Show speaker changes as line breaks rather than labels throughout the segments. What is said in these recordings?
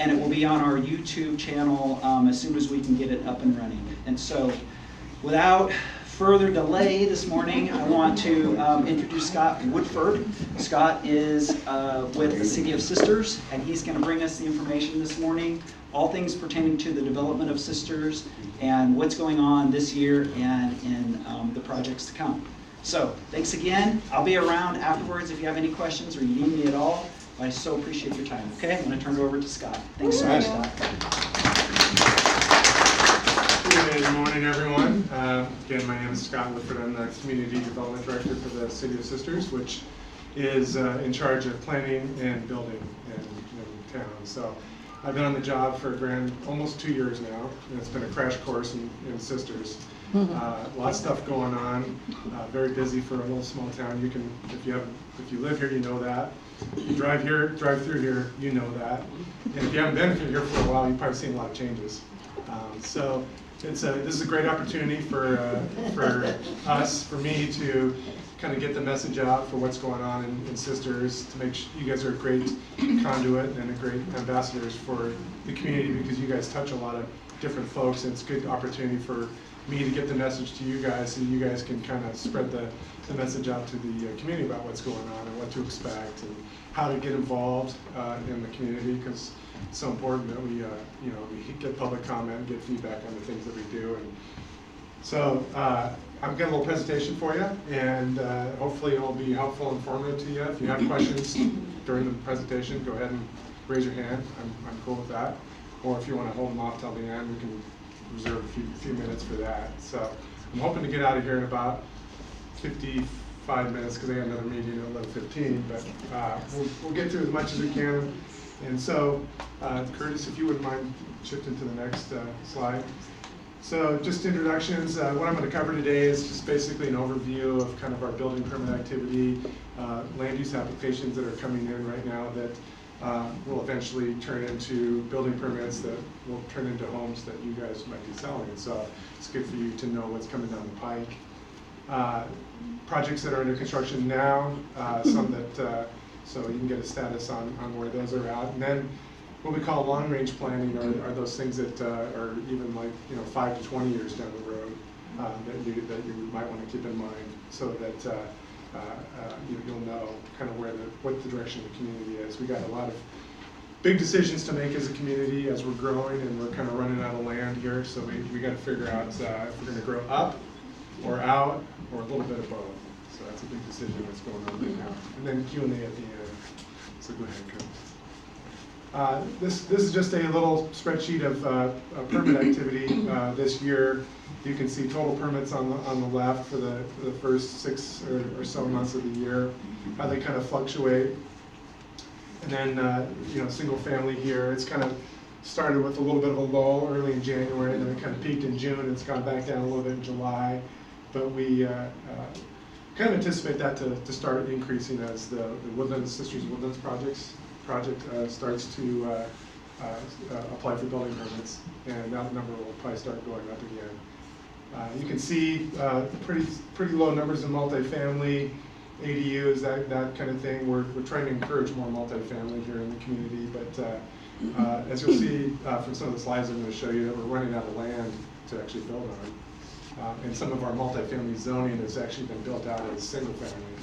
and it will be on our YouTube channel as soon as we can get it up and running. And so, without further delay this morning, I want to introduce Scott Woodford. Scott is with the City of Sisters, and he's going to bring us the information this morning, all things pertaining to the development of Sisters and what's going on this year and in the projects to come. So, thanks again. I'll be around afterwards if you have any questions or you need me at all. I so appreciate your time. Okay, I'm going to turn it over to Scott. Thanks so much, Scott.
Good morning, everyone. Again, my name is Scott Woodford. I'm the Community Development Director for the City of Sisters, which is in charge of planning and building in town. So I've been on the job for almost 2 years now, and it's been a crash course in Sisters. Lots of stuff going on. Very busy for a little small town. You can, if you live here, you know that. If you drive through here, you know that. And if you haven't been here for a while, you've probably seen a lot of changes. So this is a great opportunity for us, for me, to kind of get the message out for what's going on in Sisters, to make sure you guys are a great conduit and a great ambassadors for the community, because you guys touch a lot of different folks, and it's a good opportunity for me to get the message to you guys so you guys can kind of spread the message out to the community about what's going on and what to expect and how to get involved in the community, because it's so important that we we get public comment, get feedback on the things that we do. And so I've got a little presentation for you, and hopefully it will be helpful and informative to you. If you have questions during the presentation, go ahead and raise your hand. I'm cool with that. Or if you want to hold them off till the end, we can reserve a few minutes for that. So I'm hoping to get out of here in about 55 minutes, because I got another meeting at 11:15, but we'll get through as much as we can. And so, Curtis, if you wouldn't mind shifting to the next slide. So just introductions. What I'm going to cover today is just basically an overview of kind of our building permit activity, land use applications that are coming in right now that will eventually turn into building permits that will turn into homes that you guys might be selling. And so it's good for you to know what's coming down the pike. Projects that are under construction now, some that, so you can get a status on where those are at. And then what we call long-range planning are those things that are even like 5 to 20 years down the road that you might want to keep in mind, so that you'll know kind of what the direction of the community is. We got a lot of big decisions to make as a community as we're growing, and we're kind of running out of land here. So we got to figure out if we're going to grow up or out or a little bit of both. So that's a big decision that's going on right now. And then Q&A at the end. So go ahead, Chris. This is just a little spreadsheet of permit activity this year. You can see total permits on the left for the first 6 or so months of the year, how they kind of fluctuate. And then single family here, it's kind of started with a little bit of a lull early in January, and then it kind of peaked in June, and it's gone back down a little bit in July. But we kind of anticipate that to start increasing as the Sisters Woodlands project starts to apply for building permits, and that number will probably start going up again. You can see pretty low numbers in multifamily, ADUs, that kind of thing. We're trying to encourage more multifamily here in the community, but as you'll see from some of the slides I'm going to show you, that we're running out of land to actually build on. And some of our multifamily zoning has actually been built out as single family.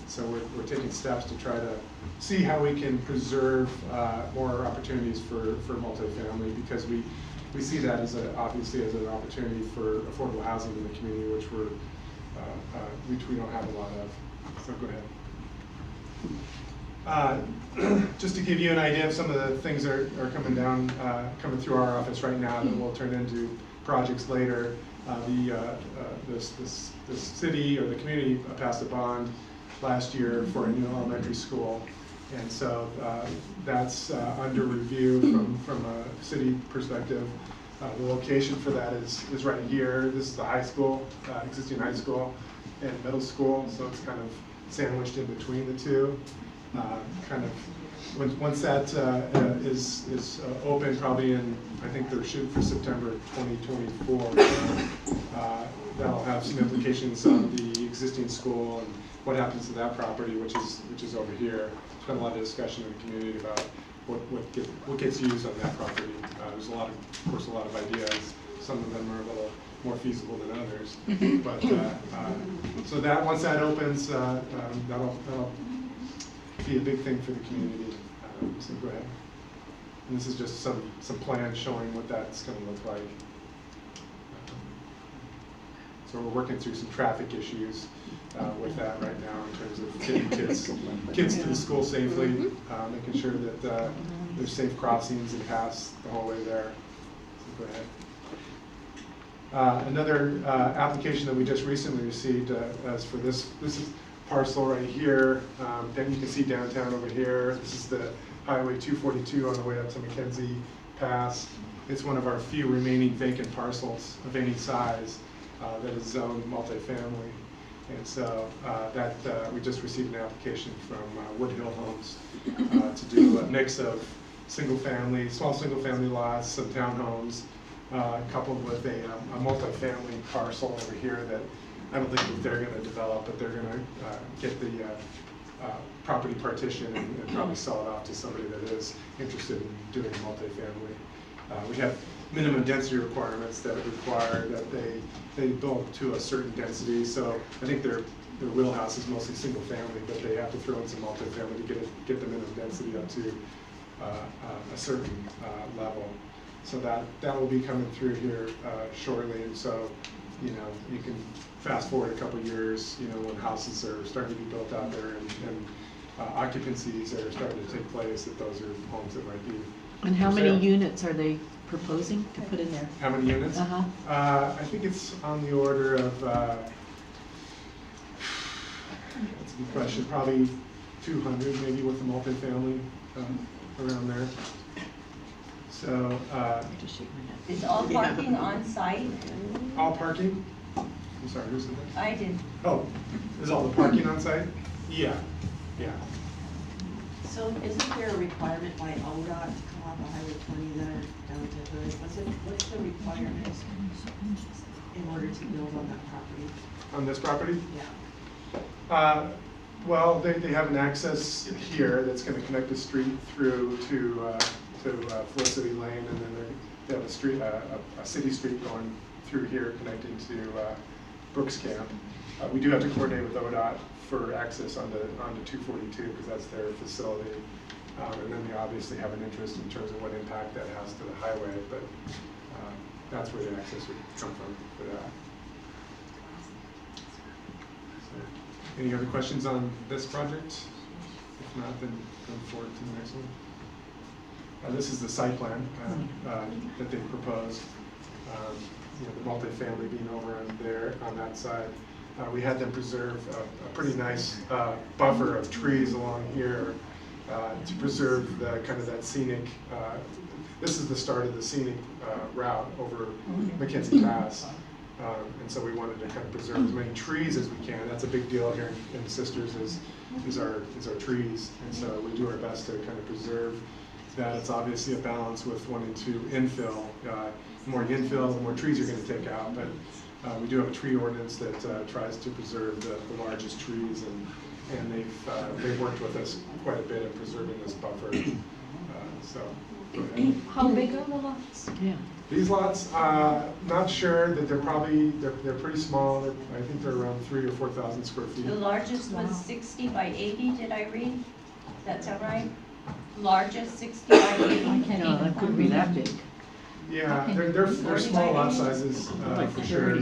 So we're taking steps to try to see how we can preserve more opportunities for multifamily, because we see that as obviously as an opportunity for affordable housing in the community, which we don't have a lot of. So go ahead. Just to give you an idea of some of the things that are coming through our office right now that will turn into projects later. The city or the community passed a bond last year for a new elementary school, and so that's under review from a city perspective. The location for that is right here. This is the high school, existing high school and middle school, so it's kind of sandwiched in between the two. Once that is open, probably I think they're shooting for September 2024. That'll have some implications on the existing school and what happens to that property, which is over here. There's been a lot of discussion in the community about what gets used on that property. There's of course, a lot of ideas. Some of them are a little more feasible than others. But so that once that opens, that'll be a big thing for the community. So go ahead. And this is just some plans showing what that's going to look like. So we're working through some traffic issues with that right now in terms of getting kids to the school safely, making sure that there's safe crossings and paths the whole way there. So go ahead. Another application that we just recently received as for this is parcel right here. Then you can see downtown over here. This is the Highway 242 on the way up to Mackenzie Pass. It's one of our few remaining vacant parcels of any size that is zoned multifamily. And so we just received an application from Woodhill Homes to do a mix of small single-family lots, some townhomes, coupled with a multifamily parcel over here that I don't think that they're going to develop, but they're going to get the property partition and probably sell it off to somebody that is interested in doing multifamily. We have minimum density requirements that require that they build to a certain density. So I think their wheelhouse is mostly single family, but they have to throw in some multifamily to get the minimum density up to a certain level. So that will be coming through here shortly. And so, you can fast forward a couple of years, when houses are starting to be built out there and occupancies are starting to take place, that those are homes that might be.
And how many units are they proposing to put in there?
How many units? I think it's on the order of, that's a good question, probably 200 maybe with the multifamily around there. So,
Is all parking on site?
all parking? I'm sorry, who's in there?
I did.
Oh, is all the parking on site? Yeah.
So isn't there a requirement by ODOT to come off of Highway 20 there down to Hood? What's the requirement in order to build on that property?
On this property?
Yeah.
Well, they have an access here that's going to connect the street through to Felicity Lane, and then they have a street, a city street going through here connecting to Brooks Camp. We do have to coordinate with ODOT for access onto 242 because that's their facility, and then they obviously have an interest in terms of what impact that has to the highway, but that's where the access would come from for that. So, any other questions on this project? If not, then go forward to the next one. This is the site plan that they proposed. The multifamily being over on that side. We had them preserve a pretty nice buffer of trees along here to preserve the kind of that scenic. This is the start of the scenic route over Mackenzie Pass, and so we wanted to kind of preserve as many trees as we can. That's a big deal here in Sisters is our trees, and so we do our best to kind of preserve that. It's obviously a balance with wanting to infill. The more you infill, the more trees you're going to take out, but we do have a tree ordinance that tries to preserve the largest trees, and they've worked with us quite a bit in preserving this buffer. So go ahead.
How big are the lots? Yeah.
These lots, not sure that they're pretty small. I think they're around 3,000 or 4,000 square feet.
The largest was 60 by 80, did I read? That sound right? Largest 60 by 80?
No, that couldn't be that big.
Yeah, they're small lot sizes for sure.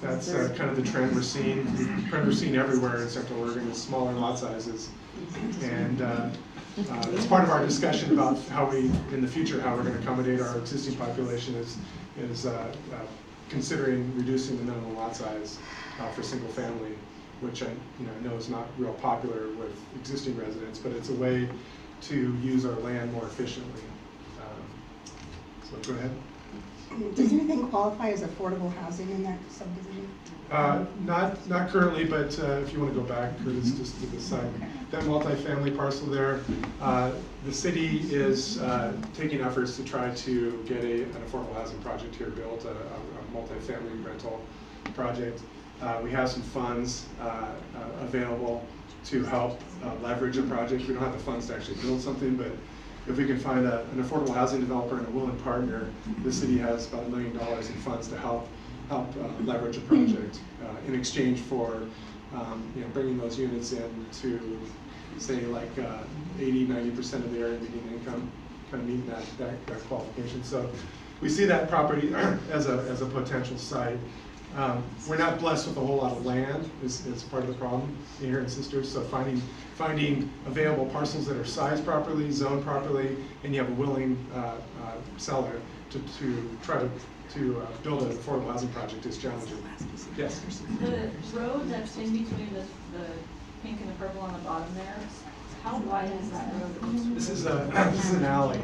That's kind of the trend we're seeing. We're seeing everywhere in Central Oregon is smaller lot sizes, and it's part of our discussion about how we, in the future, how we're going to accommodate our existing population is considering reducing the minimum lot size for single family, which I know is not real popular with existing residents, but it's a way to use our land more efficiently. So go ahead.
Does anything qualify as affordable housing in that subdivision?
Not currently, but if you want to go back, Curtis, just to the side. That multifamily parcel there, the city is taking efforts to try to get an affordable housing project here built, a multifamily rental project. We have some funds available to help leverage a project. We don't have the funds to actually build something, but if we can find an affordable housing developer and a willing partner, the city has about $1 million in funds to help leverage a project in exchange for bringing those units in to say like 80–90% of the area median income, kind of meeting that qualification. So we see that property as a potential site. We're not blessed with a whole lot of land is part of the problem here in Sisters. So finding available parcels that are sized properly, zoned properly, and you have a willing seller to try to build an affordable housing project is challenging. Yes.
The road that's in between the pink and the purple on the bottom there, how wide is that road?
This is an alley.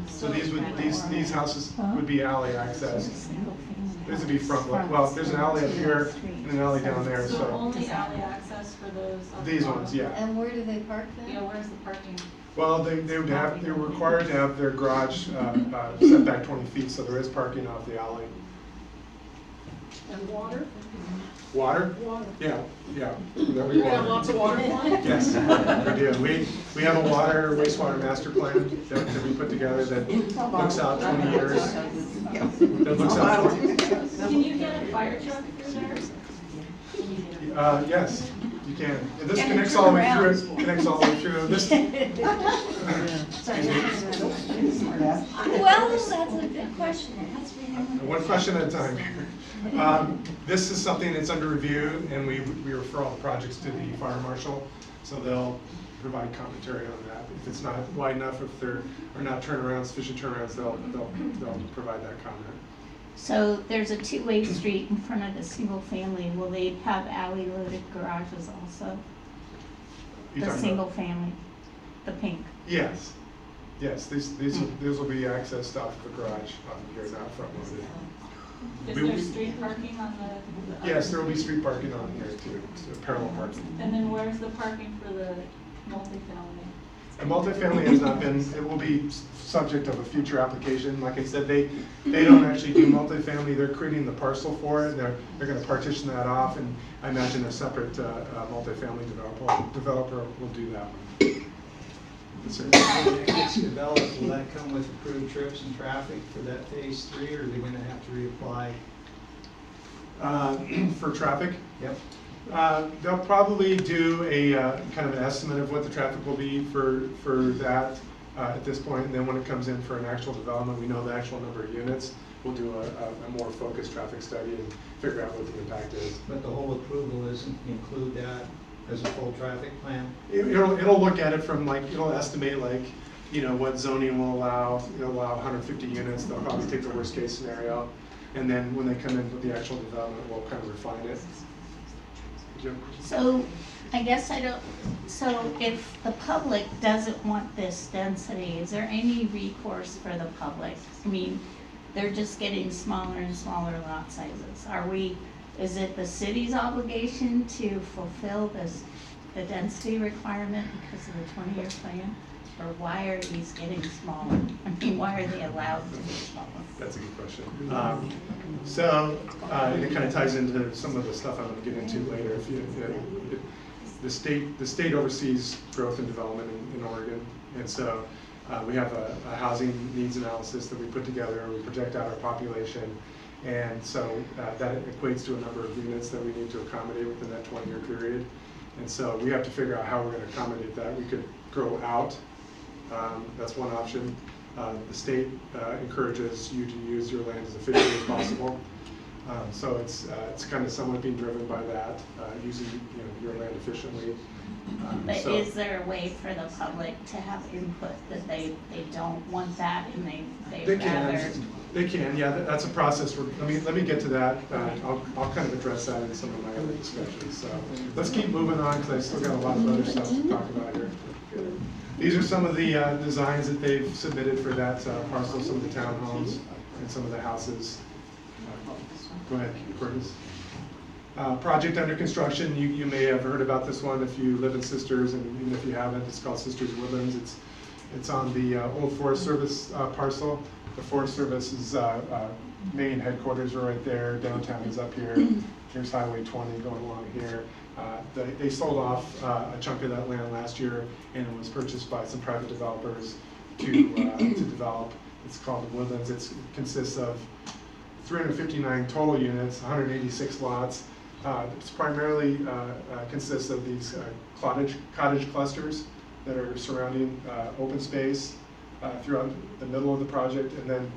So these houses would be alley access. These would be front. Well, there's an alley up here and an alley down there.
So
So
only alley access for those? on the
these
bottom?
ones, yeah.
And where do they park
Yeah,
then?
where's the parking?
Well, they're required to have their garage set back 20 feet, so there is parking off the alley.
And water?
Water?
Water.
Yeah.
You're gonna have lots of water supply?
Yes, we do. We have a wastewater master plan that we put together that looks out 20 years. That looks out 20.
Can you get a fire truck through there?
Yes, you can. And this
Can it
connects
turn
all the way
around?
through. Connects all the way through. This.
Well, that's a good question.
One question at a time. This is something that's under review, and we refer all the projects to the fire marshal, so they'll provide commentary on that. If it's not wide enough, if there are not sufficient turnarounds, they'll provide that comment.
So there's a two-way street in front of the single family. Will they have alley loaded garages also?
You
The
talking
single
about-
family, the pink.
Yes. These will be accessed off the garage on here, not front loaded.
Is
We-
there street parking on the?
Yes, there will be street parking on here too, so parallel parking.
And then where's the parking for the multifamily?
The multifamily has not been, it will be subject of a future application. Like I said, they don't actually do multifamily, they're creating the parcel for it, they're gonna partition that off, and I imagine a separate multifamily developer will do that one. Yes, sir.
When it gets developed, will that come with approved trips and traffic for that phase 3, or are they gonna have to reapply?
For traffic?
Yep.
They'll probably do a kind of an estimate of what the traffic will be for that at this point, and then when it comes in for an actual development, we know the actual number of units. We'll do a more focused traffic study and figure out what the impact is.
But the whole approval isn't include that as a full traffic plan?
It'll look at it from it'll estimate what zoning will allow. It'll allow 150 units. They'll probably take the worst case scenario, and then when they come in with the actual development, we'll kind of refine it. Jim?
So I guess so if the public doesn't want this density, is there any recourse for the public? I mean, they're just getting smaller and smaller lot sizes. Is it the city's obligation to fulfill the density requirement because of the 20-year plan? Or why are these getting smaller? I mean, why are they allowed to be smaller?
That's a good question. And it kind of ties into some of the stuff I'm going to get into later. The state oversees growth and development in Oregon, and so we have a housing needs analysis that we put together. We project out our population, and so that equates to a number of units that we need to accommodate within that 20-year period. And so we have to figure out how we're going to accommodate that. We could grow out. That's one option. The state encourages you to use your land as efficiently as possible. So it's kind of somewhat being driven by that, using your land efficiently.
But
So-
is there a way for the public to have input that they don't want that and
They
they'd rather?
can. They can. Yeah, that's a process. Let me get to that. I'll kind of address that in some of my other discussions. So let's keep moving on because I still got a lot of other stuff to talk about here. These are some of the designs that they've submitted for that parcel, some of the townhomes and some of the houses. Go ahead, Curtis. Project under construction. You may have heard about this one if you live in Sisters, and even if you haven't, it's called Sisters Woodlands. It's on the old Forest Service parcel. The Forest Service's main headquarters are right there. Downtown is up here. Here's Highway 20 going along here. They sold off a chunk of that land last year, and it was purchased by some private developers to develop. It's called the Woodlands. It consists of 359 total units, 186 lots. It's primarily consists of these cottage clusters that are surrounding open space throughout the middle of the project, and then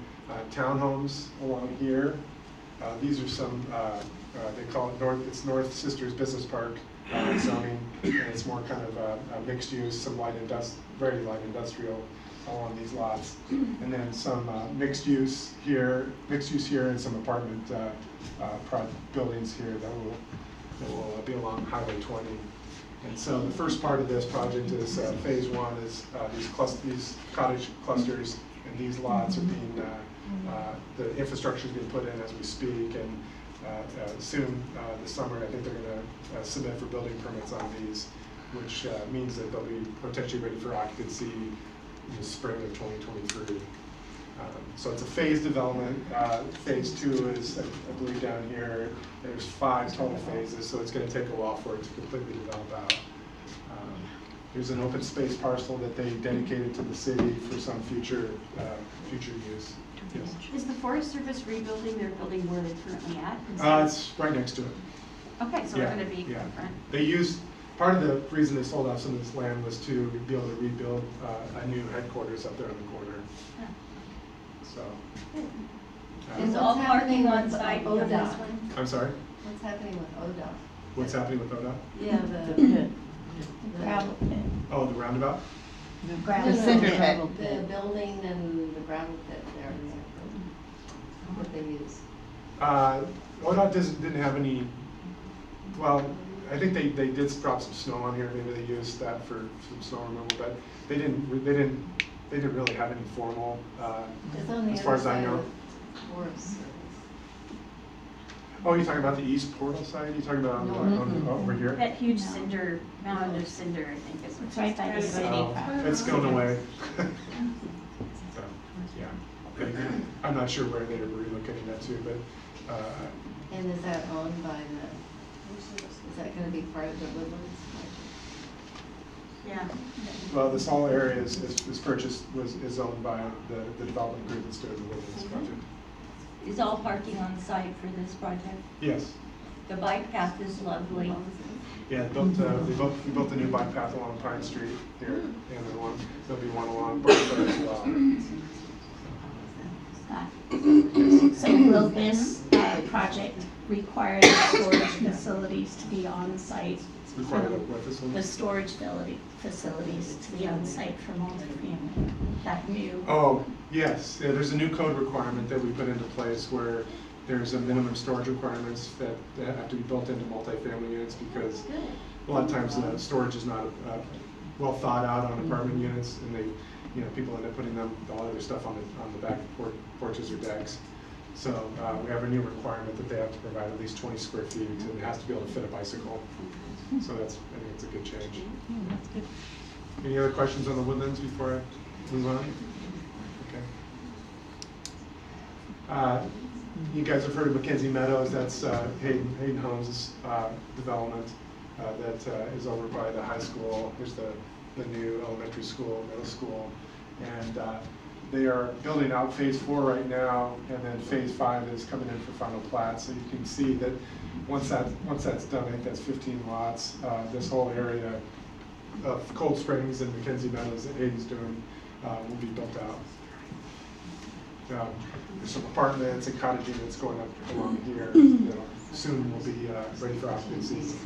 townhomes along here. These are some, they call it North Sisters Business Park zoning, and it's more kind of a mixed use, some very light industrial along these lots, and then some mixed use here, and some apartment buildings here that will be along Highway 20. And so the first part of this project is phase one is these cottage clusters, and these lots are being the infrastructure is being put in as we speak, and soon this summer I think they're going to submit for building permits on these, which means that they'll be potentially ready for occupancy in the spring of 2023. So it's a phased development. Phase two is, I believe, down here. There's 5 total phases, so it's going to take a while for it to completely develop out. There's an open space parcel that they dedicated to the city for some future use. Yes.
Is the Forest Service rebuilding their building where they're currently at?
It's right next to it.
Okay, so
Yeah,
they're gonna be
yeah.
different.
They used, part of the reason they sold off some of this land was to be able to rebuild a new headquarters up there on the corner.
Yeah.
So.
Is
uh,
all
What's
parking
happening
on
with
site for this
ODOT?
one?
I'm sorry?
What's happening with ODOT?
What's happening with ODOT?
Yeah,
The pit.
Gravel pit.
Oh, the roundabout?
Gravel
The
pit.
cinder
the,
pit.
the building and the gravel pit there, what they use.
ODOT didn't have any, well, I think they did drop some snow on here, maybe they used that for some snow removal, but they didn't really have any formal,
It's on the
as far
other
as I
side
know.
of Forest Service.
Oh, you're talking about the east portal side? You're talking about over here?
That huge
No.
cinder, mound of cinder, I think is what
It's right by the
she's
city.
Oh, it's going away. So, yeah. I'm not sure where they're relocating that to, but,
And is that owned by is that gonna be part of the Woodlands?
Yeah.
well, this whole area is purchased, is owned by the development group that's doing the Woodlands project.
Is all parking on site for this project?
Yes.
The bike path is lovely.
Yeah, we built a new bike path along Pine Street here, and then there'll be one along Barclay as well.
So will this project require the storage facilities to be on site?
Required of what this one?
The storage facilities to be on site for multifamily, that new.
Oh, yes, yeah, there's a new code requirement that we put into place where there's a minimum storage requirements that have to be built into multifamily units, because a lot of times the storage is not well thought out on apartment units, and people end up putting all their stuff on the back porches or decks. So we have a new requirement that they have to provide at least 20 square feet, and it has to be able to fit a bicycle. So I think it's a good change.
That's good.
Any other questions on the Woodlands before I move on? Okay. You guys have heard of Mackenzie Meadows. That's Hayden Homes' development that is over by the high school. There's the new elementary school, middle school, and they are building out phase 4 right now, and then phase 5 is coming in for final plat. So you can see that once that's done, I think that's 15 lots. This whole area of Cold Springs and Mackenzie Meadows that Hayden's doing will be built out. There's some apartments and cottage units going up along here that soon will be ready for occupancy.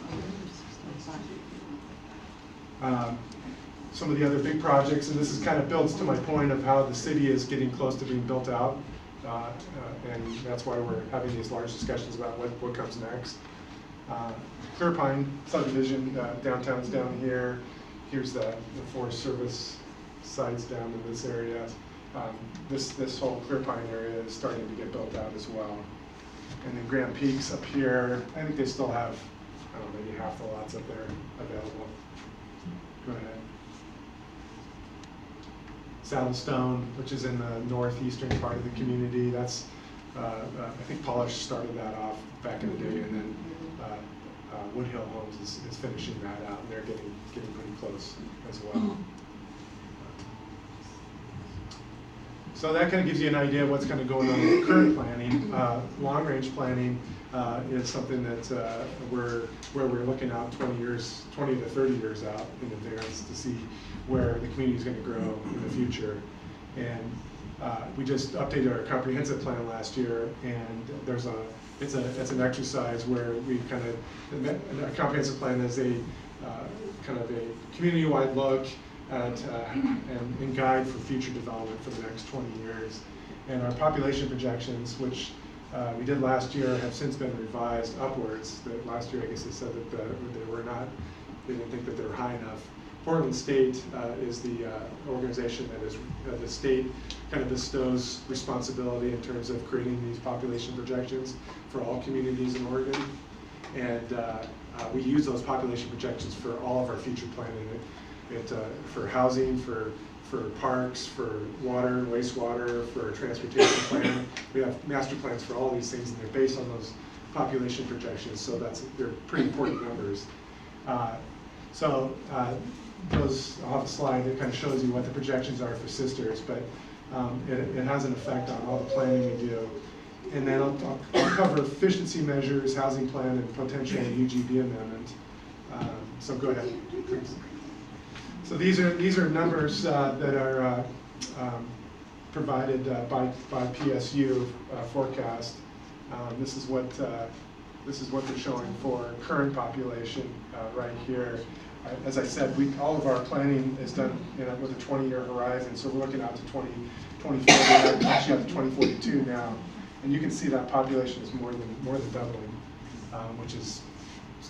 Some of the other big projects, and this is kind of builds to my point of how the city is getting close to being built out, and that's why we're having these large discussions about what comes next. Clear Pine subdivision, downtown's down here. Here's the Forest Service sites down in this area. This whole Clear Pine area is starting to get built out as well. And then Grand Peaks up here, I think they still have, I don't know, maybe half the lots up there available. Go ahead. Saddlestone, which is in the northeastern part of the community, that's, I think Polish started that off back in the day, and then Woodhill Homes is finishing that out, and they're getting pretty close as well. So that kind of gives you an idea of what's kind of going on with current planning. Long-range planning is something that where we're looking out 20 to 30 years out in advance to see where the community is going to grow in the future. And we just updated our comprehensive plan last year, and it's an exercise where we kind of, a comprehensive plan is a kind of a community-wide look at and guide for future development for the next 20 years. And our population projections, which we did last year, have since been revised upwards. Last year, I guess they said that they didn't think that they were high enough. Portland State is the organization that is the state kind of bestows responsibility in terms of creating these population projections for all communities in Oregon. And we use those population projections for all of our future planning. For housing, for parks, for water and wastewater, for transportation plan. We have master plans for all these things, and they're based on those population projections. So they're pretty important numbers. I'll have a slide that kind of shows you what the projections are for Sisters, but it has an effect on all the planning we do. And then I'll cover efficiency measures, housing plan, and potential UGB amendment. So go ahead, please. So these are numbers that are provided by PSU forecast. This is what they're showing for current population right here. As I said, all of our planning is done with a 20-year horizon, so we're looking out to 2040, actually out to 2042 now, and you can see that population is more than doubling, which is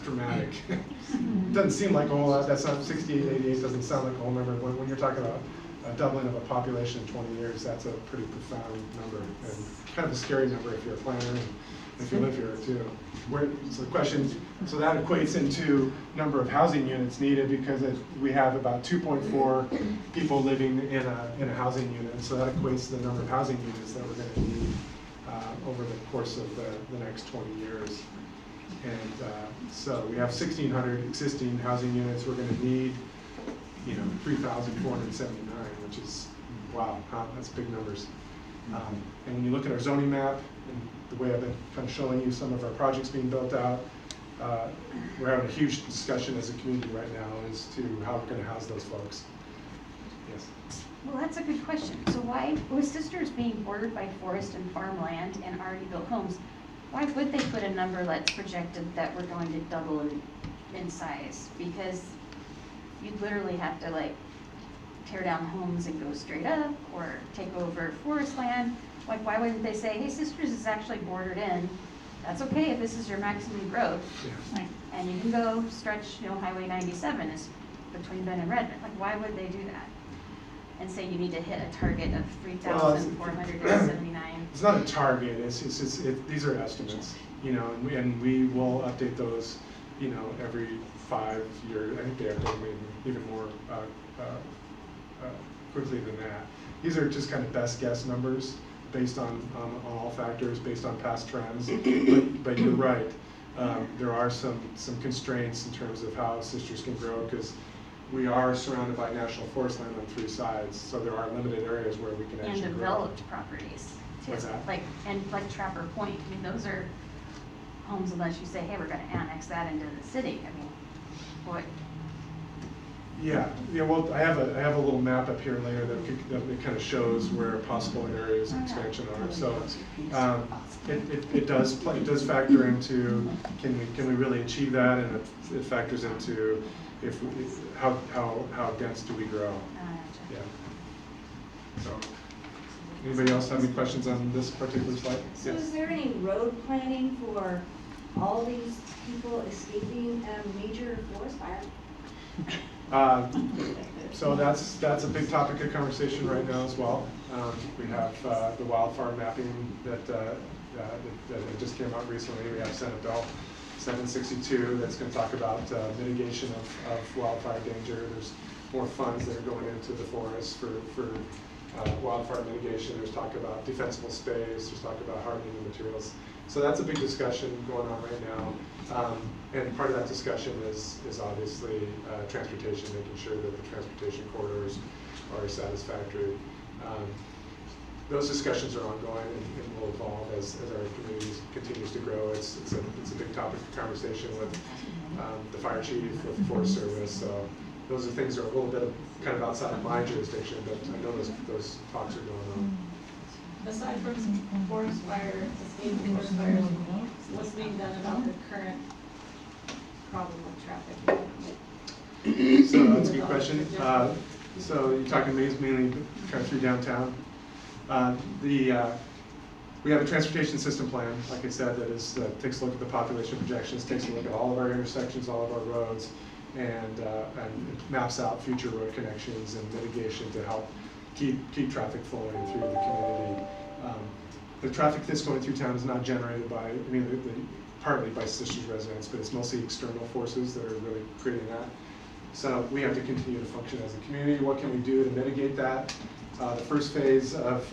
dramatic. It doesn't seem like a whole lot. That's not 68, 88 doesn't sound like a whole number, but when you're talking about a doubling of a population in 20 years, that's a pretty profound number and kind of a scary number if you're a planner and if you live here too. So the question, so that equates into number of housing units needed because we have about 2.4 people living in a housing unit. So that equates to the number of housing units that we're going to need over the course of the next 20 years. And so we have 1,600 existing housing units. We're going to need, 3,479, which is, wow, that's big numbers. And when you look at our zoning map, and the way I've been kind of showing you some of our projects being built out, we're having a huge discussion as a community right now as to how we're going to house those folks. Yes?
Well, that's a good question. So why, with Sisters being bordered by forest and farmland and already built homes, why would they put a number that's projected that we're going to double in size? Because you'd literally have to tear down homes and go straight up or take over forest land. Why wouldn't they say, hey, Sisters is actually bordered in. That's okay if this is your maximum growth.
Yeah.
And you can go stretch, Highway 97 is between Bend and Redmond. Why would they do that? And say you need to hit a target of 3,479.
It's not a target. These are estimates, and we will update those, every 5 years. I think they update maybe even more quickly than that. These are just kind of best guess numbers based on all factors, based on past trends. But you're right. There are some constraints in terms of how Sisters can grow because we are surrounded by national forest land on 3 sides, so there are limited areas where we can actually
And developed properties, too.
What's that?
Like Trapper Point, those are homes unless you say, hey, we're gonna annex that into the city. Boy.
Yeah. Well, I have a little map up here later that kind of shows where possible areas of expansion are. So it does factor into can we really achieve that, and it factors into how dense do we grow? Yeah. So, anybody else have any questions on this particular slide?
So
Yes.
is there any road planning for all these people escaping a major forest fire?
So that's a big topic of conversation right now as well. We have the wildfire mapping that just came out recently. We have Senate Bill 762 that's going to talk about mitigation of wildfire danger. There's more funds that are going into the forest for wildfire mitigation. There's talk about defensible space. There's talk about hardening the materials. So that's a big discussion going on right now. And part of that discussion is obviously transportation, making sure that the transportation corridors are satisfactory. Those discussions are ongoing and will evolve as our community continues to grow. It's a big topic of conversation with the fire chief, with the Forest Service. So those are things that are a little bit of, kind of outside of my jurisdiction, but I know those talks are going on.
Aside from forest fire, escape forest fires, what's being done about the current problem with traffic?
So that's a good question. So you're talking mainly kind of through downtown. We have a transportation system plan, like I said, that takes a look at the population projections, takes a look at all of our intersections, all of our roads, and maps out future road connections and mitigation to help keep traffic flowing through the community. The traffic that's going through town is not generated by, partly by Sisters residents, but it's mostly external forces that are really creating that. So we have to continue to function as a community. What can we do to mitigate that? The first phase of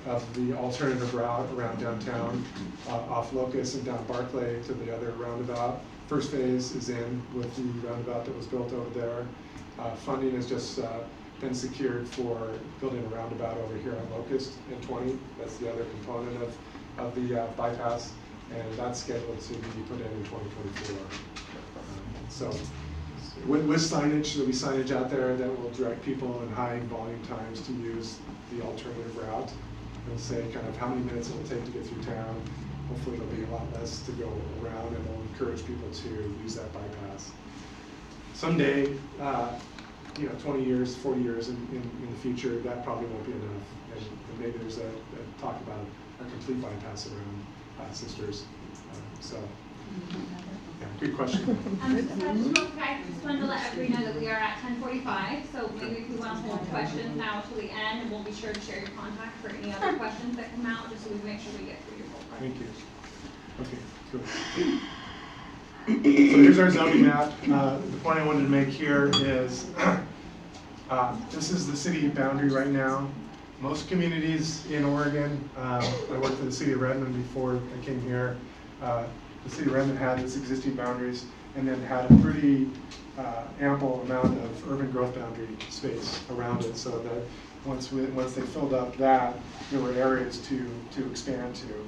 of the alternative route around downtown, off Locust and down Barclay to the other roundabout. First phase is in with the roundabout that was built over there. Funding has just been secured for building a roundabout over here on Locust in 20. That's the other component of the bypass, and that's scheduled to be put in 2024. So with signage, there'll be signage out there that will direct people in high volume times to use the alternative route. It'll say kind of how many minutes it'll take to get through town. Hopefully it'll be a lot less to go around, and it'll encourage people to use that bypass. Someday, 20 years, 40 years in the future, that probably won't be enough. And maybe there's a talk about a complete bypass around Sisters. Yeah, good question.
I just wanted to let everybody know that we are at 10:45, so maybe if you want to hold questions now till the end, and we'll be sure to share your contact for any other questions that come out, just so we make sure we get through your whole question.
Thank you. Okay, cool. So here's our zoning map. The point I wanted to make here is this is the city boundary right now. Most communities in Oregon, I worked for the city of Redmond before I came here. The city of Redmond had its existing boundaries and then had a pretty ample amount of urban growth boundary space around it, so that once they filled up that, there were areas to expand to.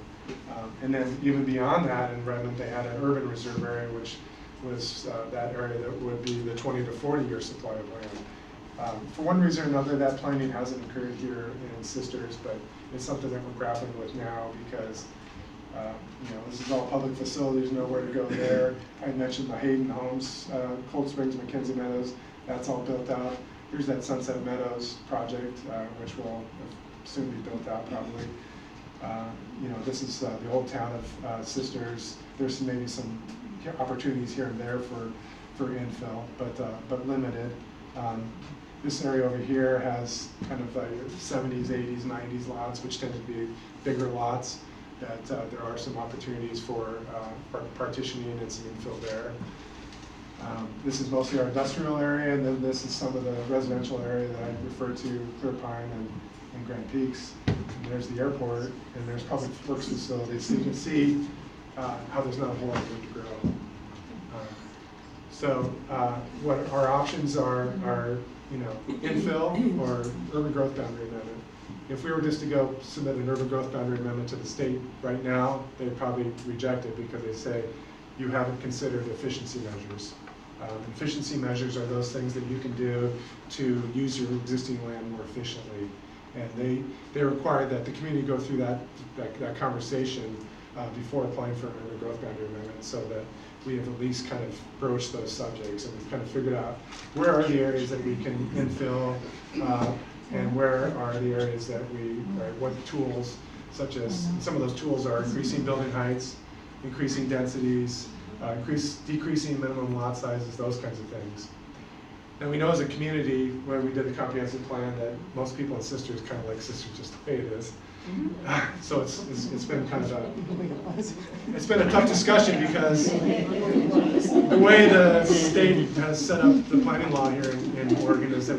And then even beyond that, in Redmond, they had an urban reserve area, which was that area that would be the 20 to 40 year supply of land. For one reason or another, that planning hasn't occurred here in Sisters, but it's something that we're grappling with now because this is all public facilities, nowhere to go there. I mentioned the Hayden Homes, Cold Springs, McKenzie Meadows, that's all built out. Here's that Sunset Meadows project, which will soon be built out probably. This is the old town of Sisters. There's maybe some opportunities here and there for infill, but limited. This area over here has kind of 70s, 80s, 90s lots, which tend to be bigger lots. That there are some opportunities for partitioning and some infill there. This is mostly our industrial area, and then this is some of the residential area that I referred to, Clear Pine and Grand Peaks. And there's the airport, and there's public works facilities. So you can see how there's not a whole lot of room to grow. So what our options are infill or urban growth boundary amendment. If we were just to go submit an urban growth boundary amendment to the state right now, they'd probably reject it because they say you haven't considered efficiency measures. Efficiency measures are those things that you can do to use your existing land more efficiently. And they require that the community go through that conversation before applying for an urban growth boundary amendment, so that we have at least kind of broached those subjects, and we've kind of figured out where are the areas that we can infill, and where are the areas that what tools, such as some of those tools are increasing building heights, increasing densities, decreasing minimum lot sizes, those kinds of things. And we know as a community, when we did the comprehensive plan, that most people in Sisters kind of like Sisters just the way it is. So it's been kind of it's been a tough discussion because the way the state has set up the planning law here in Oregon is that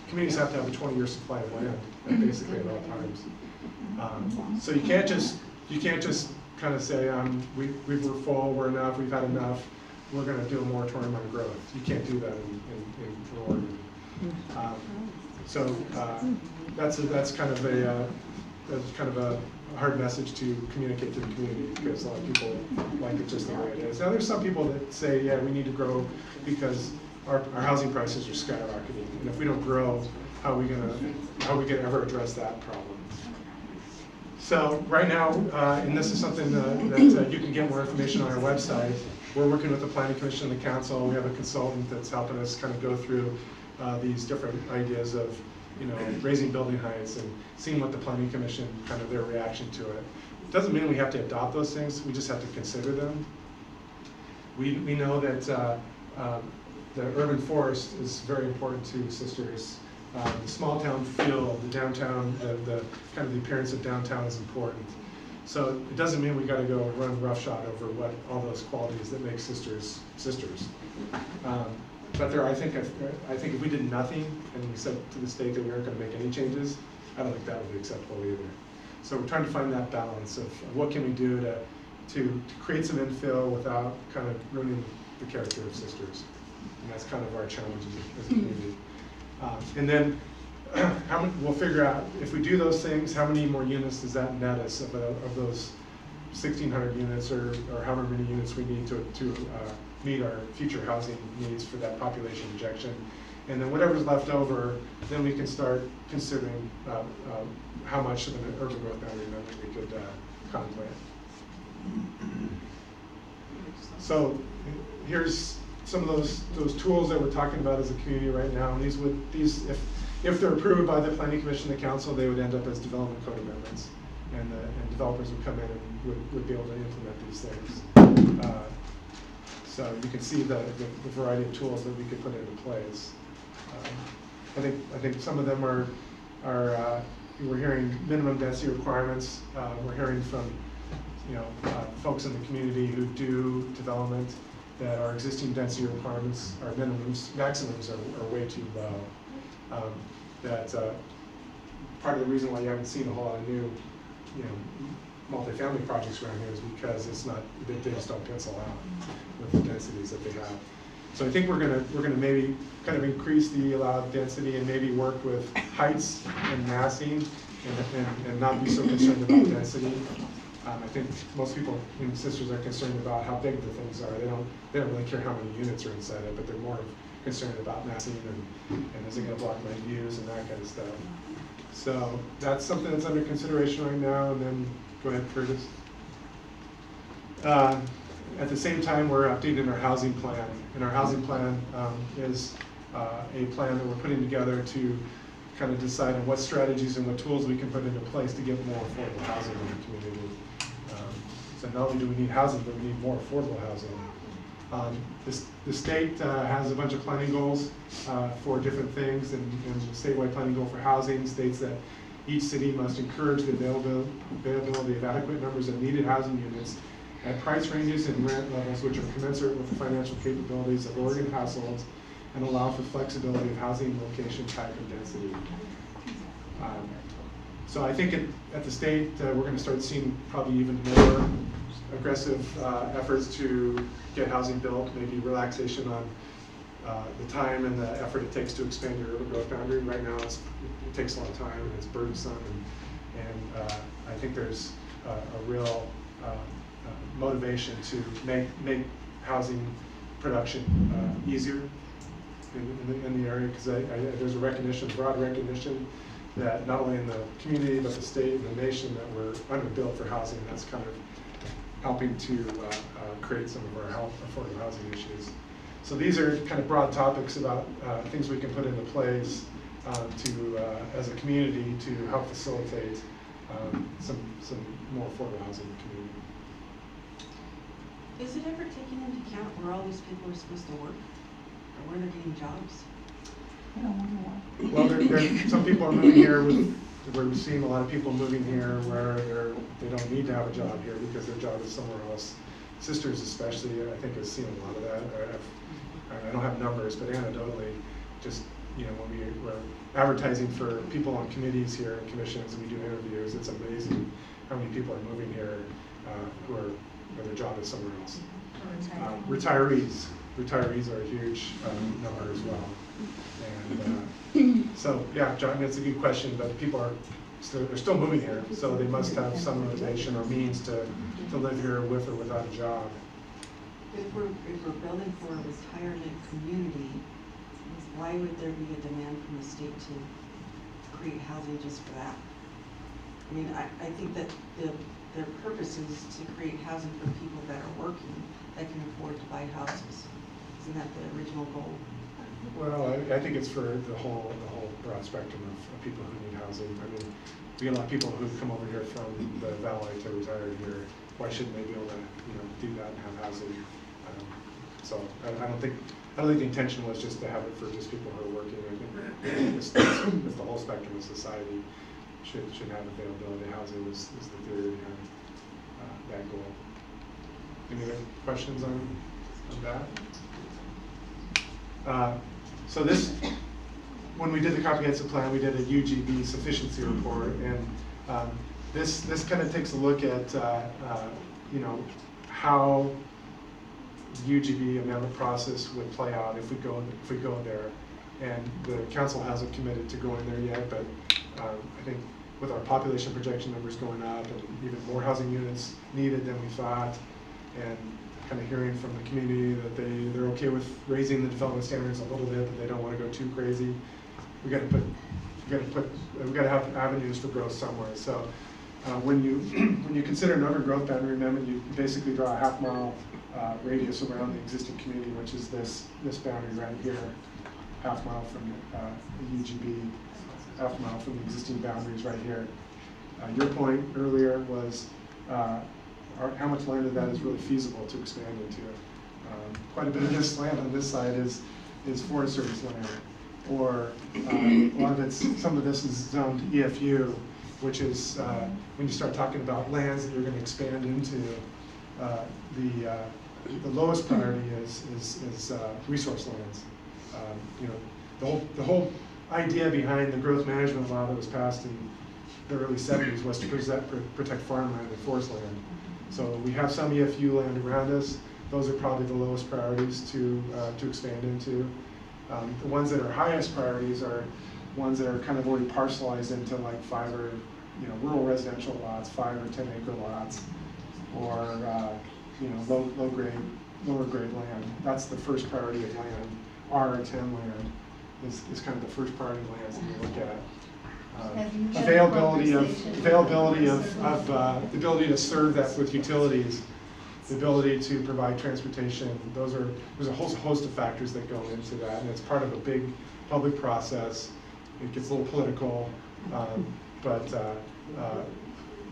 communities have to have a 20-year supply of land, basically at all times. So you can't just kind of say, we're full, we're enough, we've had enough, we're going to do a moratorium on growth. You can't do that in Oregon. That's kind of a hard message to communicate to the community, because a lot of people like it just the way it is. Now, there's some people that say, yeah, we need to grow because our housing prices are skyrocketing, and if we don't grow, how are we gonna ever address that problem? So right now, and this is something that you can get more information on our website. We're working with the Planning Commission and the Council. We have a consultant that's helping us kind of go through these different ideas of, raising building heights and seeing what the Planning Commission, kind of their reaction to it. It doesn't mean we have to adopt those things, we just have to consider them. We know that the urban forest is very important to Sisters. The small town feel, the downtown, the kind of the appearance of downtown is important. So it doesn't mean we got to go run roughshod over what all those qualities that make Sisters Sisters. But I think if we did nothing and we said to the state that we aren't going to make any changes, I don't think that would be acceptable either. So we're trying to find that balance of what can we do to create some infill without kind of ruining the character of Sisters. And that's kind of our challenge as a community. And then we'll figure out, if we do those things, how many more units does that net us of those 1,600 units, or however many units we need to meet our future housing needs for that population injection. And then whatever's left over, then we can start considering how much of an urban growth boundary amendment we could contemplate. So here's some of those tools that we're talking about as a community right now. And these if they're approved by the Planning Commission and the Council, they would end up as development code amendments, and developers would come in and would be able to implement these things. So you can see the variety of tools that we could put into place. I think some of them are we're hearing minimum density requirements. We're hearing from folks in the community who do development that our existing density requirements, our maximums are way too low. Part of the reason why you haven't seen a whole lot of new, multifamily projects around here is because they just don't pencil out with the densities that they have. So I think we're gonna maybe kind of increase the allowed density and maybe work with heights and massing and not be so concerned about density. I think most people in Sisters are concerned about how big the things are. They don't really care how many units are inside it, but they're more concerned about massing and is it going to block my views and that kind of stuff. So that's something that's under consideration right now. And then go ahead, Curtis. At the same time, we're updating our housing plan, and our housing plan is a plan that we're putting together to kind of decide on what strategies and what tools we can put into place to get more affordable housing in the community. So not only do we need housing, but we need more affordable housing. The state has a bunch of planning goals for different things, and the statewide planning goal for housing states that each city must encourage the availability of adequate numbers of needed housing units at price ranges and rent levels which are commensurate with the financial capabilities of Oregon households and allow for flexibility of housing location, type, and density. So I think at the state, we're going to start seeing probably even more aggressive efforts to get housing built, maybe relaxation on the time and the effort it takes to expand your urban growth boundary. Right now, it takes a lot of time and it's burdensome, and I think there's a real motivation to make housing production easier in the area, because there's a recognition, broad recognition, that not only in the community but the state and the nation that we're underbuilt for housing. That's kind of helping to create some of our affordable housing issues. So these are kind of broad topics about things we can put into place as a community to help facilitate some more affordable housing in the community.
Is it ever taken into account where all these people are supposed to work, or where they're getting jobs?
I don't want to work.
Well, some people are moving here. We're seeing a lot of people moving here where they don't need to have a job here because their job is somewhere else. Sisters especially, I think, has seen a lot of that. I don't have numbers, but anecdotally, just when we're advertising for people on committees here and commissions, and we do interviews, it's amazing how many people are moving here who are, their job is somewhere else. Retirees are a huge number as well. And so, yeah, John, that's a good question, but people are they're still moving here, so they must have some motivation or means to live here with or without a job.
If we're building for a retirement community, why would there be a demand from the state to create housing just for that? I mean, I think that their purpose is to create housing for people that are working, that can afford to buy houses. Isn't that the original goal?
Well, I think it's for the whole broad spectrum of people who need housing. I mean, we get a lot of people who come over here from the Valley to retire here. Why shouldn't they be able to, do that and have housing? So I don't think the intention was just to have it for just people who are working. I think it's the whole spectrum of society should have availability of housing is the theory behind that goal. Any other questions on that? So this, when we did the comprehensive plan, we did a UGB sufficiency report, and this kind of takes a look at how the UGB amendment process would play out if we go there. And the council hasn't committed to going there yet, but I think with our population projection numbers going up and even more housing units needed than we thought, and kind of hearing from the community that they're okay with raising the development standards a little bit, but they don't want to go too crazy. We got to have avenues for growth somewhere. So when you consider an overgrowth boundary amendment, you basically draw a half-mile radius around the existing community, which is this boundary right here, half-mile from the UGB, half-mile from the existing boundaries right here. Your point earlier was how much land of that is really feasible to expand into. Quite a bit of this land on this side is Forest Service land, or some of this is zoned EFU, which is when you start talking about lands that you're going to expand into, the lowest priority is resource lands. The whole idea behind the growth management law that was passed in the early 70s was to protect farmland and forest land. So we have some EFU land around us. Those are probably the lowest priorities to expand into. The ones that are highest priorities are ones that are kind of already parcelized into like 5 or rural residential lots, 5 or 10 acre lots, or lower grade land. That's the first priority of land. R or 10 land is kind of the first priority lands that you look at. Availability of the ability to serve that with utilities, the ability to provide transportation. There's a whole host of factors that go into that, and it's part of a big public process. It gets a little political, but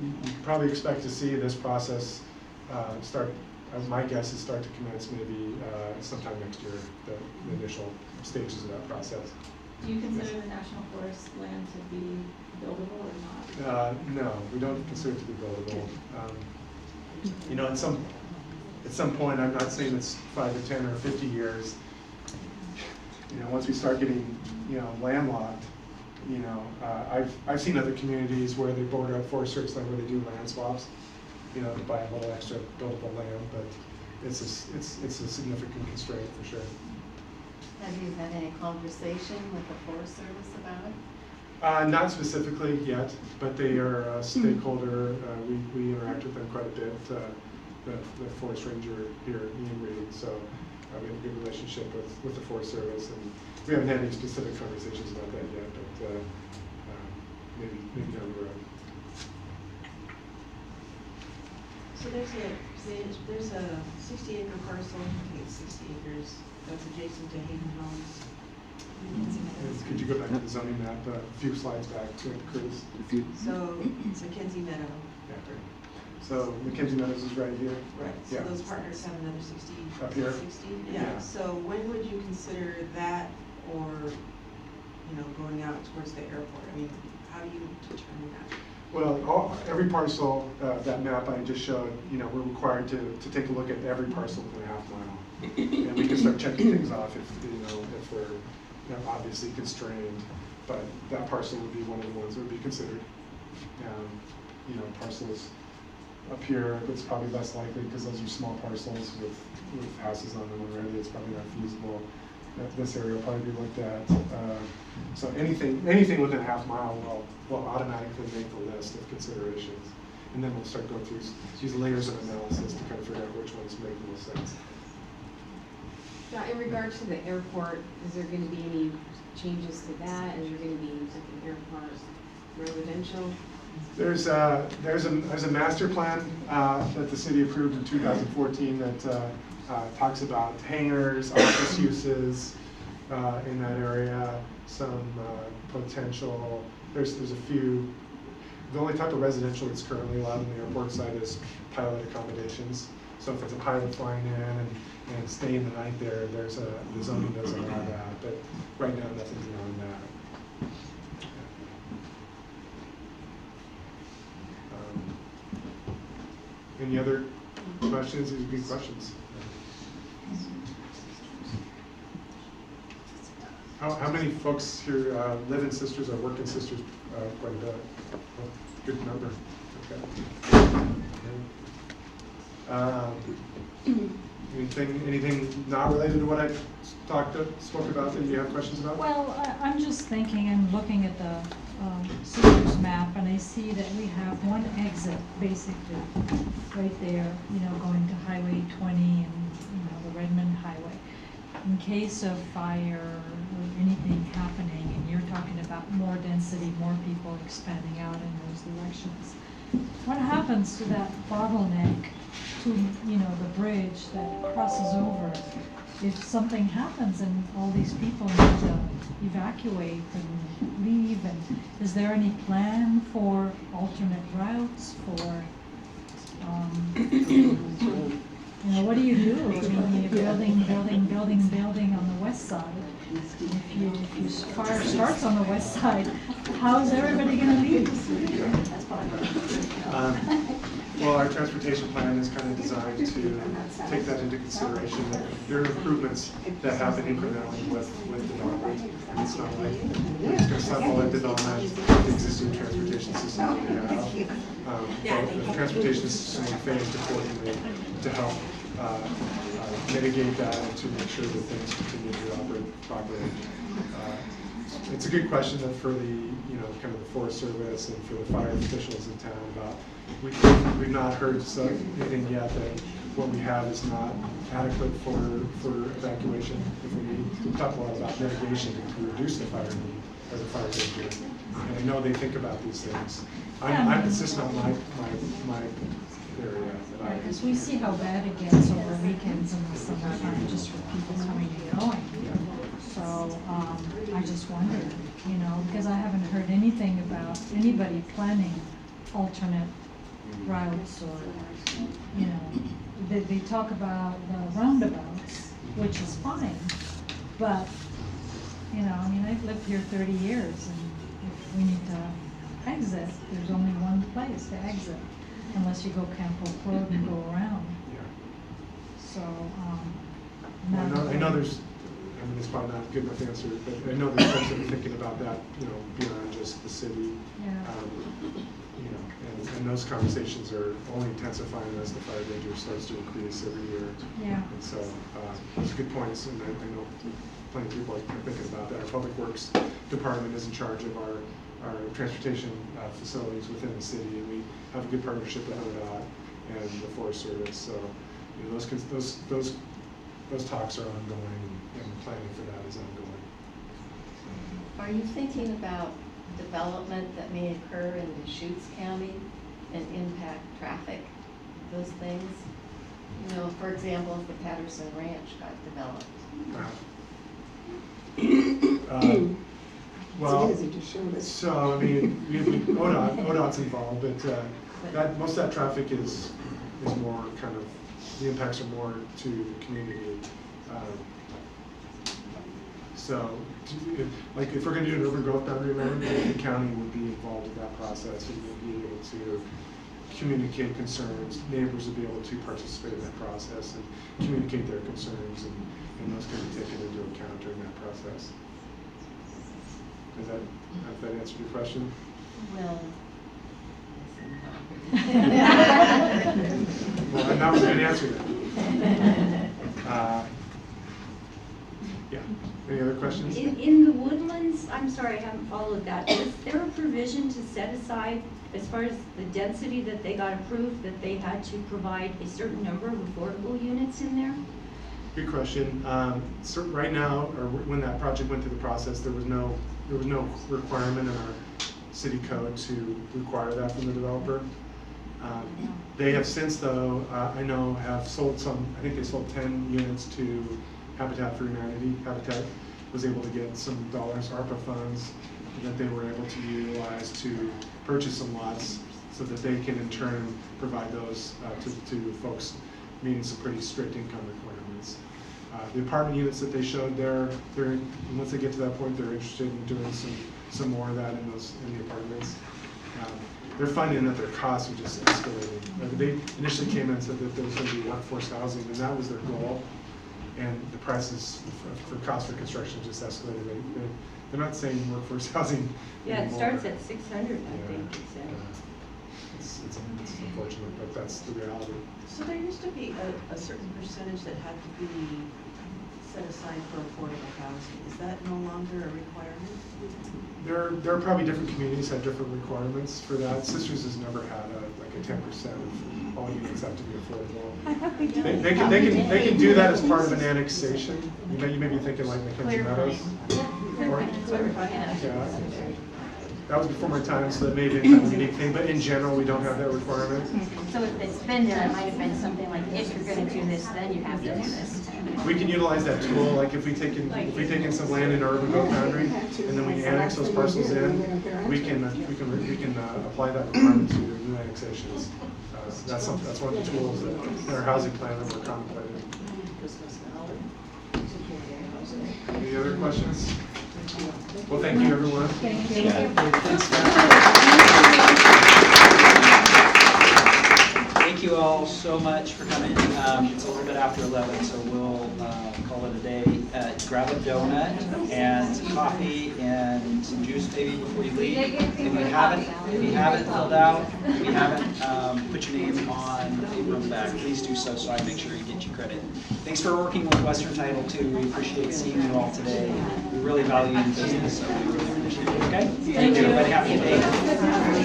you probably expect to see this process start. My guess is start to commence maybe sometime next year. The initial stages of that process.
Do you consider the National Forest land to be buildable or not?
No, we don't consider it to be buildable. At some point, I'm not saying it's 5 or 10 or 50 years. Once we start getting, landlocked, I've seen other communities where they border up Forest Service land where they do land swaps, to buy a little extra buildable land, but it's a significant constraint for sure.
Have you had any conversation with the Forest Service about it?
Not specifically yet, but they are a stakeholder. We interact with them quite a bit. The forest ranger here, Ian Reed, so we have a good relationship with the Forest Service, and we haven't had any specific conversations about that yet, but maybe down the road.
So there's a 60-acre parcel, I think it's 60 acres, that's adjacent to Hayden Homes.
Could you go back to the zoning map, a few slides back, Chris?
So it's Mackenzie Meadow.
Yeah, great. So Mackenzie Meadows is right here.
Right, so
Yeah.
those partners have another 60.
Up here?
60,
Yeah.
yeah. So when would you consider that, or, going out towards the airport? I mean, how do you determine that?
Well, every parcel, that map I just showed, we're required to take a look at every parcel within a half mile. And we can start checking things off if we're obviously constrained, but that parcel would be one of the ones that would be considered. Parcels Up here, it's probably less likely because those are small parcels with houses on them already. It's probably not feasible. This area will probably be looked at. So anything within a half mile will automatically make the list of considerations. And then we'll start going through these layers of analysis to kind of figure out which ones make the most sense.
Now, in regards to the airport, is there going to be any changes to that? Is there going to be like an airport residential?
There's a master plan that the city approved in 2014 that talks about hangars, office uses in that area, some potential. There's a few. The only type of residential that's currently allowed on the airport side is pilot accommodations. So if it's a pilot flying in and staying the night there, the zoning doesn't allow that. But right now, nothing beyond that. Any other questions? These are good questions. How many folks here live in Sisters or work in Sisters quite a bit? Well, good number. Okay. Anything not related to what I spoke about that you have questions about?
Well, I'm just thinking and looking at the Sisters map, and I see that we have one exit basically right there, going to Highway 20 and the Redmond Highway. In case of fire or anything happening, and you're talking about more density, more people expanding out in those directions, what happens to that bottleneck to the bridge that crosses over if something happens and all these people need to evacuate and leave? And is there any plan for alternate routes for what do you do? I mean, you're building on the west side. If fire starts on the west side, how's everybody going to leave?
Well, our transportation plan is kind of designed to take that into consideration. There are improvements that happen incrementally with development. It's not like we're just going to stop all that development with the existing transportation system that we have. The transportation system is phased accordingly to help mitigate that and to make sure that things continue to operate properly. It's a good question that for the kind of the Forest Service and for the fire officials in town about. We've not heard anything yet that what we have is not adequate for evacuation. If we need, we talk a lot about mitigation to reduce the fire need as a fire danger. And I know they think about these things. It's just not my area.
Because we see how bad it gets over weekends in the summertime, just for people coming and going. So I just wondered, because I haven't heard anything about anybody planning alternate routes or, they talk about the roundabouts, which is fine, but, I've lived here 30 years, and if we need to exit, there's only one place to exit, unless you go Camp Oak Road and go around. So,
I know there's, it's probably not a good enough answer, but I know there's folks that are thinking about that, beyond just the city. And those conversations are only intensifying as the fire danger starts to increase every year.
Yeah.
And so those are good points, and I know plenty of people are thinking about that. Our Public Works Department is in charge of our transportation facilities within the city, and we have a good partnership with ODOT and the Forest Service. So those talks are ongoing, and the planning for that is ongoing.
Are you thinking about development that may occur in Deschutes County and impact traffic, those things? For example, if the Patterson Ranch got developed.
Well, so ODOT's involved, but most of that traffic is more kind of, the impacts are more to the community. So, if we're going to do an urban growth boundary amendment, the county would be involved in that process and would be able to communicate concerns. Neighbors would be able to participate in that process and communicate their concerns, and those can be taken into account during that process. Does that answer your question?
Well,
Well, and that was a good answer then. Yeah, any other questions?
In the Woodlands, I'm sorry, I haven't followed that. Is there a provision to set aside, as far as the density that they got approved, that they had to provide a certain number of affordable units in there?
Good question. So right now, or when that project went through the process, there was no requirement in our city code to require that from the developer. They have since, though, I know, have sold some. I think they sold 10 units to Habitat for Humanity. Habitat was able to get some dollars, ARPA funds, that they were able to utilize to purchase some lots, so that they can in turn provide those to folks meeting some pretty strict income requirements. The apartment units that they showed there, once they get to that point, they're interested in doing some more of that in the apartments. They're finding that their costs are just escalating. They initially came in and said that there was going to be workforce housing, and that was their goal. And the prices for cost for construction just escalated. They're not saying workforce housing
Yeah, it
anymore.
starts at 600, I think it said.
It's unfortunate, but that's the reality.
So there used to be a certain percentage that had to be set aside for affordable housing. Is that no longer a requirement?
There are probably different communities have different requirements for that. Sisters has never had like a 10% of all units have to be affordable.
I thought we did.
They can do that as part of an annexation. You may be thinking like Mackenzie Meadows. Yeah. That was before my time, so that may be kind of a unique thing, but in general, we don't have that requirement.
So if it's been there, it might have been something like, if you're gonna do this, then you have to do this.
We can utilize that tool, like if we take in some land in our urban growth boundary, and then we annex those parcels in, we can apply that requirement to new annexations. That's one of the tools that in our housing plan that we're contemplating. Any other questions? Well, thank you, everyone.
Thank you.
Thank you all so much for coming. It's a little bit after 11, so we'll call it a day. Grab a donut and some coffee and some juice maybe before you leave. If you haven't filled out, if you haven't put your name on the paper on the back, please do so I make sure you get your credit. Thanks for working with Western Title too. We appreciate seeing you all today. We really value your business, so we really appreciate it. Okay? Thank you. Everybody have a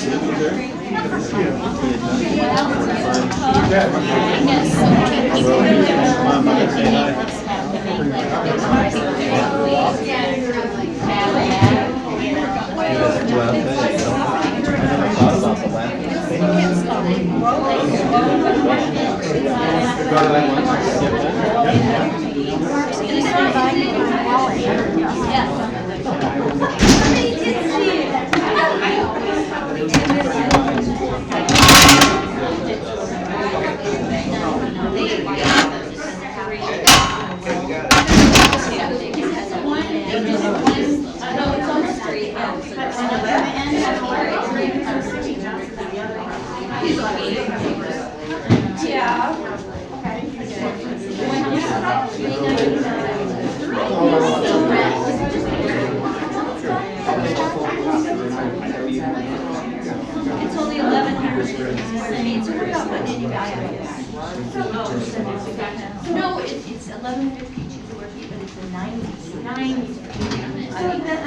It's only 1100. So we're not putting any value in that. No, it's 1152 square feet, but it's a 90. 90. So that,